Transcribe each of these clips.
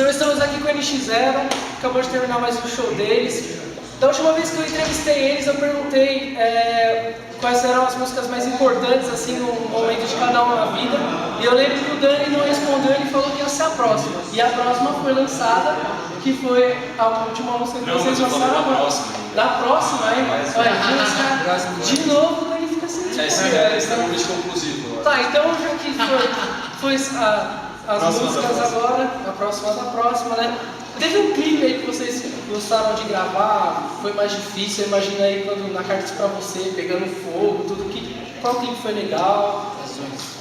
Então estamos aqui com o NX0, acabou de terminar mais um show deles. Da última vez que eu entrevistei eles, eu perguntei quais eram as músicas mais importantes assim no momento de cada um na vida. E eu lembro que o Dani não respondeu, ele falou que ia ser a próxima. E a próxima foi lançada, que foi a última música que vocês lançaram agora. Da próxima, hein? Olha, de novo, o Dani fica sentindo. Esse é extremamente conclusivo. Tá, então já que foi as músicas agora, a próxima da próxima, né? Teve um clipe aí que vocês gostaram de gravar, foi mais difícil, imagina aí quando na carta pra você, pegando fogo, tudo que. Qual clipe foi legal? Ações,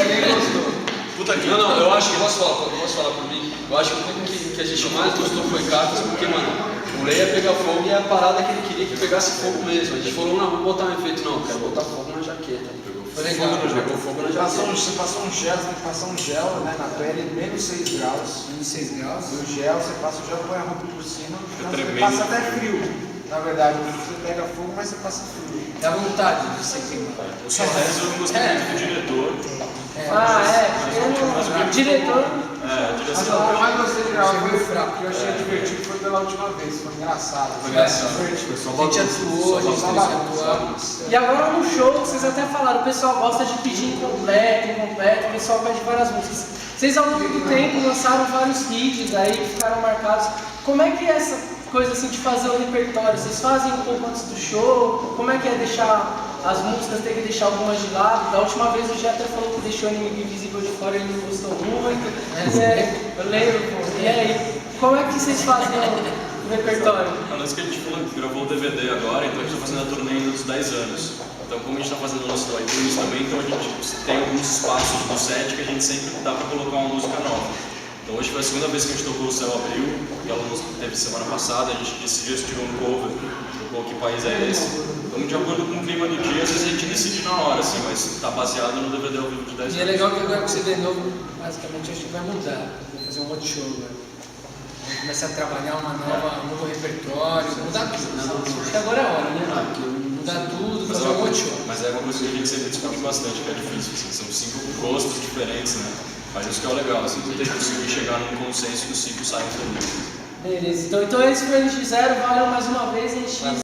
ninguém gostou. Puta que. Não, eu acho que posso falar por mim. Eu acho que o clipe que a gente mais gostou foi Cartas, porque, mano, o Lei ia pegar fogo e a parada que ele queria que pegasse fogo mesmo. A gente falou, não, vou botar um efeito, não, quero botar fogo na jaqueta. Foi legal, pegou fogo na jaqueta. Você passou um gel, você tem que passar um gel, né, na pele, menos 6 graus. Menos 6 graus. E o gel, você passa o gel, põe a roupa por cima, então você passa até frio. Na verdade, você pega fogo, mas você passa frio. Dá vontade de você queimar. O Só Reza eu não gostei muito do diretor. O diretor. O que eu mais gostei de gravar foi o fraco, que eu achei divertido, foi pela última vez, foi engraçado. Foi engraçado. A gente atuou, a gente atuou. E agora no show, vocês até falaram, o pessoal gosta de pedir incompleto, o pessoal pede várias músicas. Vocês ao longo do tempo lançaram vários hits aí que ficaram marcados. Como é que é essa coisa assim de fazer o repertório? Vocês fazem um pouco antes do show? Como é que é deixar as músicas, tem que deixar algumas de lado? Da última vez o Gê até falou que deixou o Inimigo Invisível de fora, ele não gostou muito. Eu lembro, pô. E aí, como é que vocês fazem o repertório? A noite que a gente gravou o DVD agora, então a gente está fazendo a turnê ainda dos 10 anos. Então como a gente está fazendo o nosso iTunes também, então a gente tem alguns espaços do set que a gente sempre dá para colocar uma música nova. Então hoje foi a segunda vez que a gente tocou O Céu Abriu, aquela música que teve semana passada, a gente decidiu tirou um cover, tocou Que País É Esse. Então de acordo com o clima do dia, às vezes a gente decide na hora, assim, mas está baseado no DVD ao vivo de 10 anos. E é legal que agora com o CD novo, basicamente acho que vai mudar, vai fazer um outro show agora. Vai começar a trabalhar um novo repertório, mudar tudo. Acho que agora é a hora, né? Mudar tudo, fazer um outro show. Mas é uma coisa que a gente sempre discute bastante, que é difícil, assim, são 5 gostos diferentes, né? Mas isso que é o legal, assim, tem que conseguir chegar num consenso que os 5 saiam felizes. Beleza, então esse foi o NX0, valeu mais uma vez, NX.